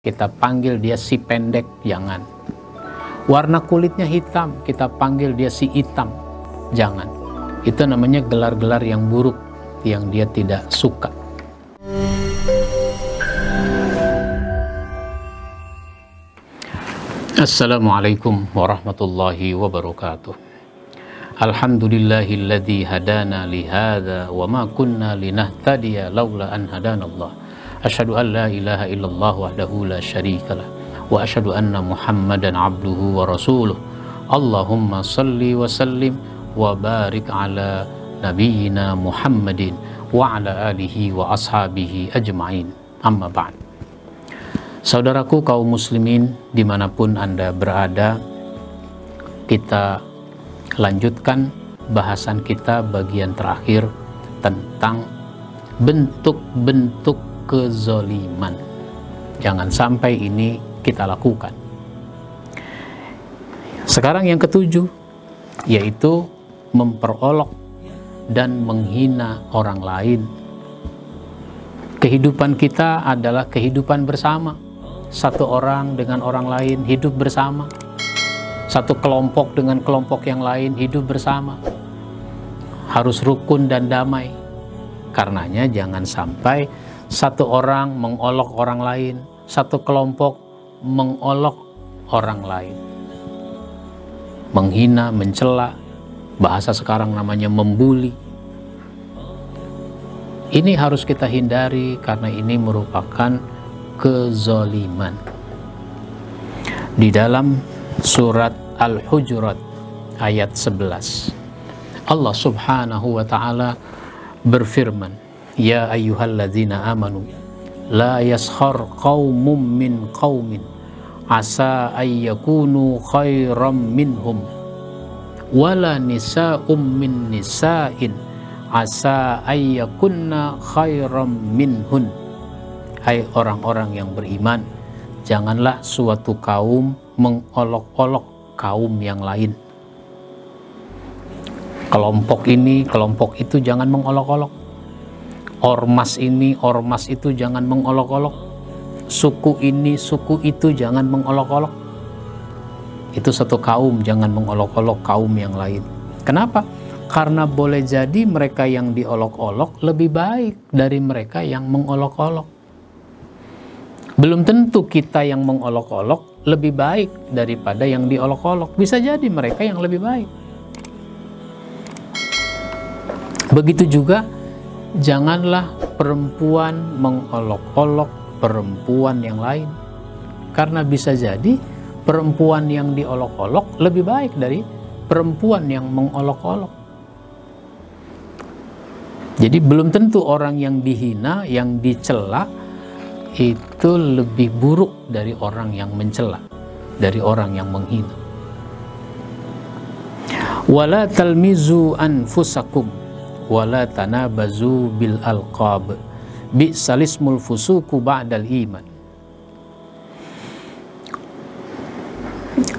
kita panggil dia si pendek, jangan. Warna kulitnya hitam, kita panggil dia si hitam, jangan. Itu namanya gelar-gelar yang buruk, yang dia tidak suka. Assalamualaikum warahmatullahi wabarakatuh. Alhamdulillahilladzi hadana lihada wa ma kunna linahtadiya laula an hadanallah. Asyhadu an la ilaha illallah wahdahu la syarikalah wa asyhadu anna Muhammadan abduhu wa rasuluh. Allahumma salli wa sallim wa barik ala nabiyyina Muhammadin wa ala alihi wa ashabihi ajma'in. Amma ba'd. Saudaraku kaum muslimin dimanapun Anda berada, kita lanjutkan bahasan kita bagian terakhir tentang bentuk-bentuk kezoliman. Jangan sampai ini kita lakukan. Sekarang yang ketujuh, yaitu memperolok dan menghina orang lain. Kehidupan kita adalah kehidupan bersama. Satu orang dengan orang lain hidup bersama, satu kelompok dengan kelompok yang lain hidup bersama, harus rukun dan damai. Karenanya jangan sampai satu orang mengolok orang lain, satu kelompok mengolok orang lain, menghina, mencela, bahasa sekarang namanya membuli. Ini harus kita hindari karena ini merupakan kezaliman. Di dalam surat Al-Hujurat ayat 11, Allah subhanahu wa ta'ala berfirman, Ya ayyuhalladzina amanu la yaskhar qaumun min qaumin asa ayyakunu khairam minhum wala nisa'um min nisa'in asa ayyakunna khairam minhun. Hai orang-orang yang beriman, janganlah suatu kaum mengolok-olok kaum yang lain. Kelompok ini, kelompok itu jangan mengolok-olok. Ormas ini, ormas itu jangan mengolok-olok. Suku ini, suku itu jangan mengolok-olok. Itu satu kaum, jangan mengolok-olok kaum yang lain. Kenapa? Karena boleh jadi mereka yang diolok-olok lebih baik dari mereka yang mengolok-olok. Belum tentu kita yang mengolok-olok lebih baik daripada yang diolok-olok. Bisa jadi mereka yang lebih baik. Begitu juga, janganlah perempuan mengolok-olok perempuan yang lain. Karena bisa jadi perempuan yang diolok-olok lebih baik dari perempuan yang mengolok-olok. Jadi belum tentu orang yang dihina, yang dicela, itu lebih buruk dari orang yang mencela, dari orang yang menghina. Wala talmizu anfusakum wala tanabazu bil alqab bi'sal ismul fusuku ba'dal iman.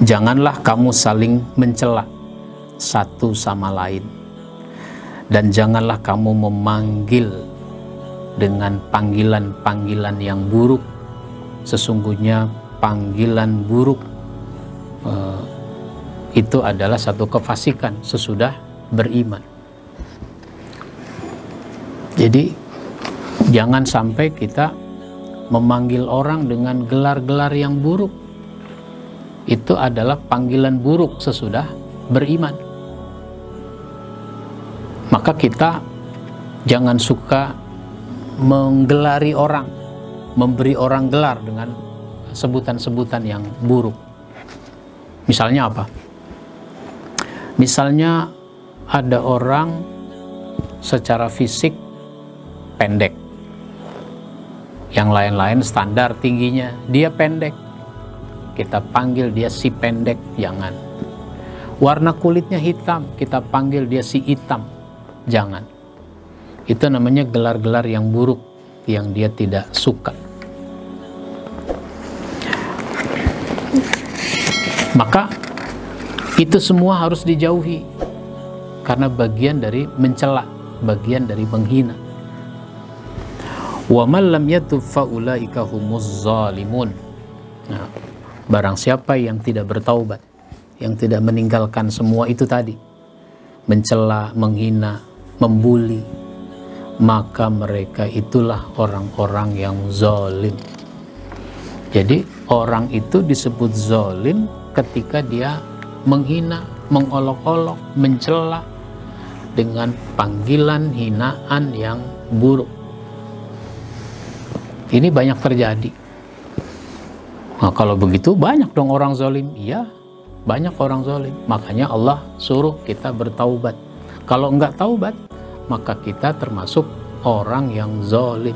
Janganlah kamu saling mencela satu sama lain, dan janganlah kamu memanggil dengan panggilan-panggilan yang buruk. Sesungguhnya panggilan buruk itu adalah satu kefasikan sesudah beriman. Jadi jangan sampai kita memanggil orang dengan gelar-gelar yang buruk. Itu adalah panggilan buruk sesudah beriman. Maka kita jangan suka menggelari orang, memberi orang gelar dengan sebutan-sebutan yang buruk. Misalnya apa? Misalnya ada orang secara fisik pendek, yang lain-lain standar tingginya, dia pendek, kita panggil dia si pendek, jangan. Warna kulitnya hitam, kita panggil dia si hitam, jangan. Itu namanya gelar-gelar yang buruk, yang dia tidak suka. Maka itu semua harus dijauhi, karena bagian dari mencela, bagian dari menghina. Wa man lam yatub fa ulaika humuz zalimun. Nah, barang siapa yang tidak bertaubat, yang tidak meninggalkan semua itu tadi, mencela, menghina, membuli, maka mereka itulah orang-orang yang zalim. Jadi orang itu disebut zalim ketika dia menghina, mengolok-olok, mencela dengan panggilan hinaan yang buruk. Ini banyak terjadi. Nah, kalau begitu banyak dong orang zalim. Iya, banyak orang zalim. Makanya Allah suruh kita bertaubat. Kalau enggak taubat, maka kita termasuk orang yang zalim.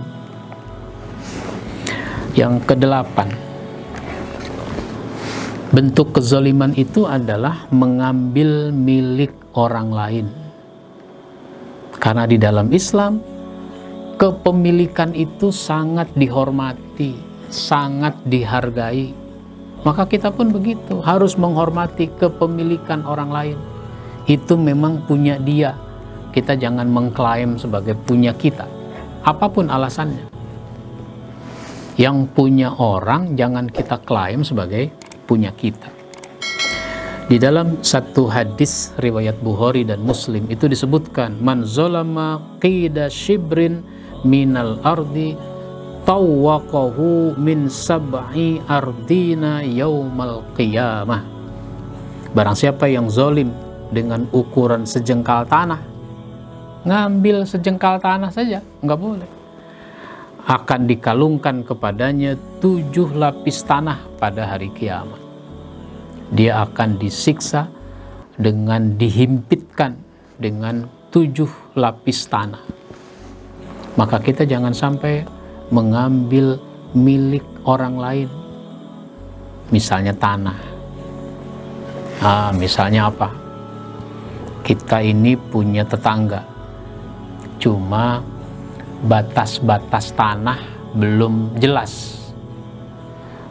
Yang kedelapan, bentuk kezaliman itu adalah mengambil milik orang lain. Karena di dalam Islam, kepemilikan itu sangat dihormati, sangat dihargai. Maka kita pun begitu, harus menghormati kepemilikan orang lain. Itu memang punya dia. Kita jangan mengklaim sebagai punya kita, apapun alasannya. Yang punya orang jangan kita klaim sebagai punya kita. Di dalam satu hadis riwayat Bukhari dan Muslim itu disebutkan, man zalama qida shibrin minal ardi tawwaqahu min sab'i ardina yaumal qiyamah. Barang siapa yang zalim dengan ukuran sejengkal tanah, ngambil sejengkal tanah saja, nggak boleh, akan dikalungkan kepadanya 7 lapis tanah pada hari kiamat. Dia akan disiksa dengan dihimpitkan dengan 7 lapis tanah. Maka kita jangan sampai mengambil milik orang lain. Misalnya tanah. Misalnya apa? Kita ini punya tetangga, cuma batas-batas tanah belum jelas.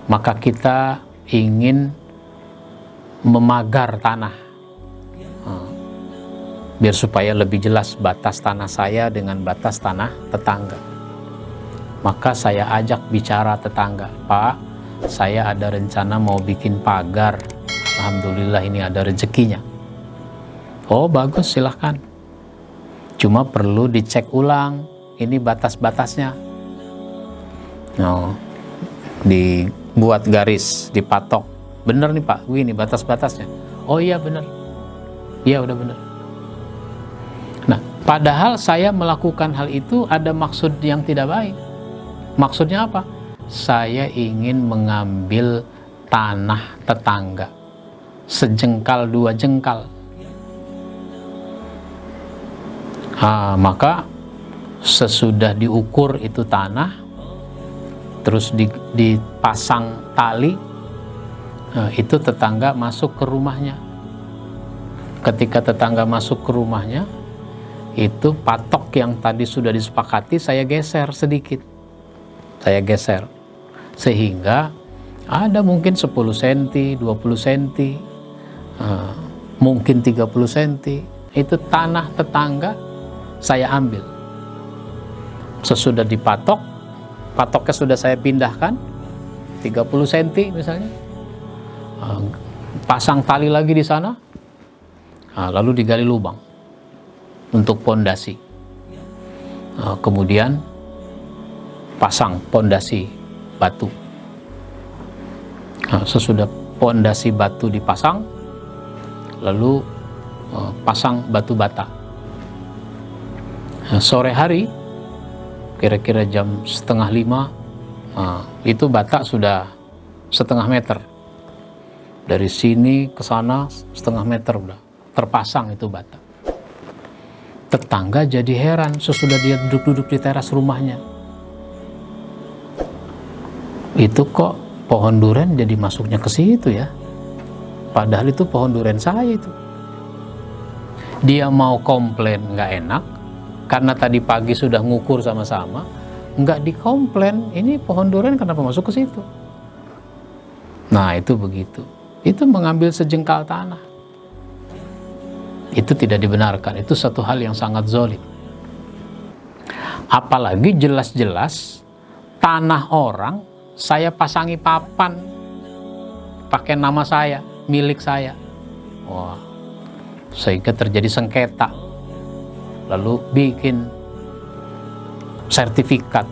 Maka kita ingin memagar tanah, biar supaya lebih jelas batas tanah saya dengan batas tanah tetangga. Maka saya ajak bicara tetangga, Pak, saya ada rencana mau bikin pagar. Alhamdulillah ini ada rezekinya. Oh bagus, silahkan. Cuma perlu dicek ulang, ini batas-batasnya. Dibuat garis, dipatok. Bener nih Pak, ini batas-batasnya. Oh iya bener. Iya udah bener. Nah, padahal saya melakukan hal itu ada maksud yang tidak baik. Maksudnya apa? Saya ingin mengambil tanah tetangga sejengkal 2 jengkal. Maka sesudah diukur itu tanah, terus dipasang tali, itu tetangga masuk ke rumahnya. Ketika tetangga masuk ke rumahnya, itu patok yang tadi sudah disepakati saya geser sedikit. Saya geser sehingga ada mungkin 10 cm, 20 cm, mungkin 30 cm. Itu tanah tetangga saya ambil. Sesudah dipatok, patoknya sudah saya pindahkan 30 cm misalnya. Pasang tali lagi di sana, lalu digali lubang untuk pondasi, kemudian pasang pondasi batu. Sesudah pondasi batu dipasang, lalu pasang batu bata. Sore hari, kira-kira jam 4:30, itu bata sudah 1/2 meter. Dari sini ke sana 1/2 meter udah terpasang itu bata. Tetangga jadi heran sesudah dia duduk-duduk di teras rumahnya. Itu kok pohon duren jadi masuknya ke situ ya? Padahal itu pohon duren saya itu. Dia mau komplain nggak enak, karena tadi pagi sudah ngukur sama-sama, nggak dikomplain, ini pohon duren kenapa masuk ke situ? Nah itu begitu. Itu mengambil sejengkal tanah. Itu tidak dibenarkan. Itu satu hal yang sangat zalim. Apalagi jelas-jelas tanah orang saya pasangi papan pakai nama saya, milik saya. Wah, sehingga terjadi sengketa. Lalu bikin sertifikat,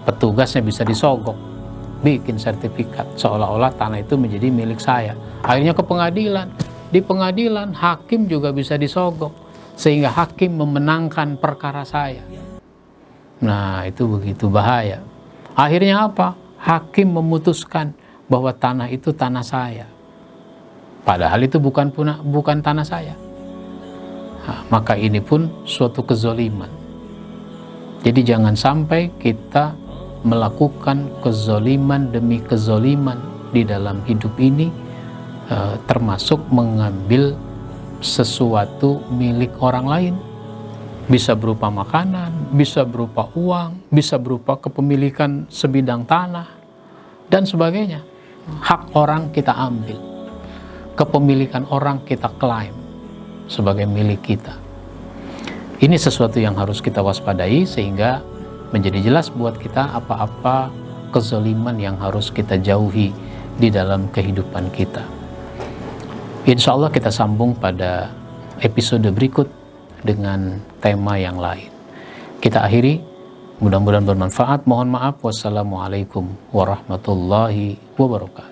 petugasnya bisa disogok, bikin sertifikat seolah-olah tanah itu menjadi milik saya. Akhirnya ke pengadilan. Di pengadilan hakim juga bisa disogok, sehingga hakim memenangkan perkara saya. Nah, itu begitu bahaya. Akhirnya apa? Hakim memutuskan bahwa tanah itu tanah saya, padahal itu bukan tanah saya. Nah, maka ini pun suatu kezoliman. Jadi jangan sampai kita melakukan kezoliman demi kezoliman di dalam hidup ini, termasuk mengambil sesuatu milik orang lain. Bisa berupa makanan, bisa berupa uang, bisa berupa kepemilikan sebidang tanah, dan sebagainya. Hak orang kita ambil, kepemilikan orang kita klaim sebagai milik kita. Ini sesuatu yang harus kita waspadai, sehingga menjadi jelas buat kita apa-apa kezaliman yang harus kita jauhi di dalam kehidupan kita. Insya Allah kita sambung pada episode berikut dengan tema yang lain. Kita akhiri, mudah-mudahan bermanfaat. Mohon maaf. Wassalamualaikum warahmatullahi wabarakatuh.